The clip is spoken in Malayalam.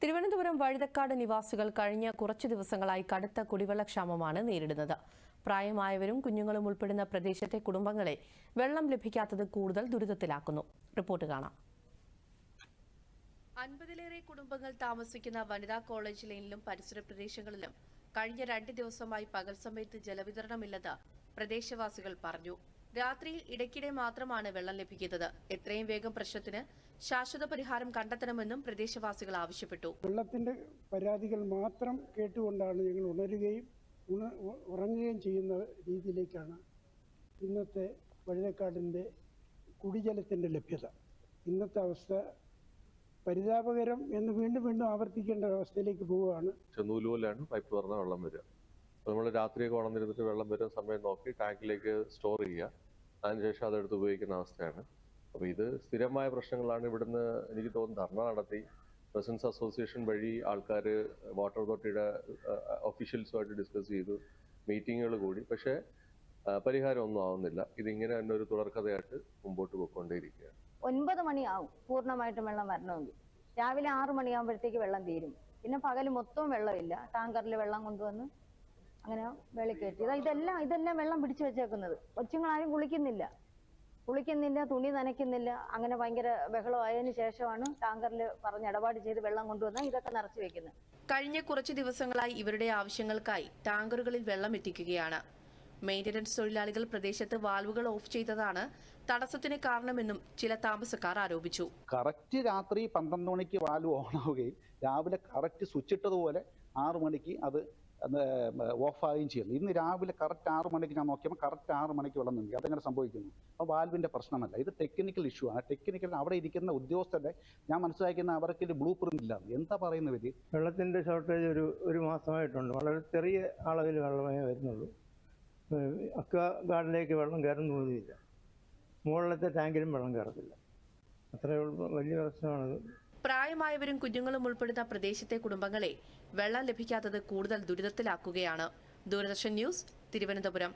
തിരുവനന്തപുരം വഴുതക്കാട് നിവാസികൾ കഴിഞ്ഞ കുറച്ചു ദിവസങ്ങളായി കടുത്ത കുടിവെള്ളക്ഷാമമാണ് നേരിടുന്നത്. പ്രായമായവരും കുഞ്ഞുങ്ങളും ഉൾപ്പെടുന്ന പ്രദേശത്തെ കുടുംബങ്ങളെ വെള്ളം ലഭിക്കാത്തത് കൂടുതൽ ദുരിതത്തിലാക്കുന്നു. റിപ്പോർട്ട് കാണാം. 50ലേറെ കുടുംബങ്ങൾ താമസിക്കുന്ന വനിതാ കോളേജ് ലൈനിലും പരിസര പ്രദേശങ്ങളിലും കഴിഞ്ഞ 2 ദിവസമായി പകൽ സമയത്ത് ജലവിതരണമില്ലെന്ന് പ്രദേശവാസികൾ പറഞ്ഞു. രാത്രിയിൽ ഇടയ്ക്കിടെ മാത്രമാണ് വെള്ളം ലഭിക്കുന്നത്. എത്രയും വേഗം പ്രശ്നത്തിന് ശാശ്വത പരിഹാരം കണ്ടെത്തണമെന്നും പ്രദേശവാസികൾ ആവശ്യപ്പെട്ടു. വെള്ളത്തിന്റെ പരാതികൾ മാത്രം കേട്ടുകൊണ്ടാണ് ഞങ്ങൾ ഉണരുകയും ഉറങ്ങുകയും ചെയ്യുന്ന രീതിയിലേക്കാണ് ഇന്നത്തെ വഴുതക്കാടിന്റെ കുടിജലത്തിന്റെ ലഭ്യത. ഇന്നത്തെ അവസ്ഥ പരിതാപകരം എന്ന് വീണ്ടും ആവർത്തിക്കേണ്ട അവസ്ഥയിലേക്ക് പോവുകയാണ്. നൂലുപോലെയാണ് പൈപ്പ് തുറന്ന വെള്ളം വരിക. നമ്മൾ രാത്രിയൊക്കെ ഉണർന്നിരുന്നിട്ട് വെള്ളം വരുന്ന സമയം നോക്കി ടാങ്കിലേക്ക് സ്റ്റോർ ചെയ്യുക, അതിനുശേഷം അതെടുത്ത് ഉപയോഗിക്കുന്ന അവസ്ഥയാണ്. അപ്പോൾ ഇത് സ്ഥിരമായ പ്രശ്നങ്ങളാണ്. ഇവിടുന്ന് എനിക്ക് തോന്നുന്നു ധർണ നടത്തി റെസിഡൻസ് അസോസിയേഷൻ വഴി ആൾക്കാർ വാട്ടർ അതോറിറ്റിയുടെ ഒഫീഷ്യൽസുമായിട്ട് ഡിസ്കസ് ചെയ്തു, മീറ്റിങ്ങുകൾ കൂടി. പക്ഷേ പരിഹാരം ഒന്നും ആവുന്നില്ല. ഇതിങ്ങനെ തന്നെ ഒരു തുടർക്കഥയായിട്ട് മുമ്പോട്ട് പോയിക്കൊണ്ടേയിരിക്കുകയാണ്. 9 മണിയാവും പൂർണ്ണമായിട്ടും വെള്ളം വരണമെങ്കിൽ. രാവിലെ 6 മണിയാകുമ്പോഴത്തേക്ക് വെള്ളം തീരും. പിന്നെ പകൽ മൊത്തവും വെള്ളമില്ല. ടാങ്കറിൽ വെള്ളം കൊണ്ടുവന്ന് അങ്ങനെ വെള്ളം കയറ്റി ഇതെല്ലാം വെള്ളം പിടിച്ചു വെച്ചേക്കുന്നത്. കൊച്ചുങ്ങളാരും കുളിക്കുന്നില്ല, തുണി നനയ്ക്കുന്നില്ല. അങ്ങനെ ഭയങ്കര ബഹളമായതിനു ശേഷമാണ് ടാങ്കറിൽ പറഞ്ഞ് ഇടപാട് ചെയ്ത് വെള്ളം കൊണ്ടുവന്ന് ഇതൊക്കെ നിറച്ചു വെക്കുന്നത്. കഴിഞ്ഞ കുറച്ചു ദിവസങ്ങളായി ഇവരുടെ ആവശ്യങ്ങൾക്കായി ടാങ്കറുകളിൽ വെള്ളം എത്തിക്കുകയാണ്. മെയിന്റനൻസ് തൊഴിലാളികൾ പ്രദേശത്ത് വാൽവുകൾ ഓഫ് ചെയ്തതാണ് തടസ്സത്തിന് കാരണമെന്നും ചില താമസക്കാർ ആരോപിച്ചു. കറക്റ്റ് രാത്രി 12 മണിക്ക് വാൽവ് ഓണാവുകയും രാവിലെ കറക്റ്റ് സ്വിച്ച് ഇട്ടതുപോലെ 6 മണിക്ക് അത് ഓഫാകുകയും ചെയ്യുന്നു. ഇന്ന് രാവിലെ കറക്റ്റ് 6 മണിക്ക് ഞാൻ നോക്കിയപ്പോൾ കറക്റ്റ് 6 മണിക്ക് വെള്ളം നൽകി. അതെങ്ങനെ സംഭവിക്കുന്നു? അപ്പോൾ വാൽവിൻ്റെ പ്രശ്നമല്ല, ഇത് ടെക്നിക്കൽ ഇഷ്യൂ ആണ്. ടെക്നിക്കൽ അവിടെ ഇരിക്കുന്ന ഉദ്യോഗസ്ഥരുടെ ഞാൻ മനസ്സിലാക്കുന്ന അവർക്ക് ബ്ലൂ പ്രിന്റ് ഇല്ല. എന്താ പറയുന്നത്? വെള്ളത്തിൻ്റെ ഷോർട്ടേജ് ഒരു മാസമായിട്ടുണ്ട്. വളരെ ചെറിയ അളവിൽ വെള്ളമേ വരുന്നുള്ളൂ. അക്വാ ഗാർഡിലേക്ക് വെള്ളം കയറുന്നില്ല. മുകളിലത്തെ ടാങ്കിലും വെള്ളം കയറത്തില്ല. അത്രയേ ഉള്ളൂ. വലിയ പ്രശ്നമാണത്. പ്രായമായവരും കുഞ്ഞുങ്ങളും ഉൾപ്പെടുന്ന പ്രദേശത്തെ കുടുംബങ്ങളെ വെള്ളം ലഭിക്കാത്തത് കൂടുതൽ ദുരിതത്തിലാക്കുകയാണ്. ദൂരദർശൻ ന്യൂസ്, തിരുവനന്തപുരം.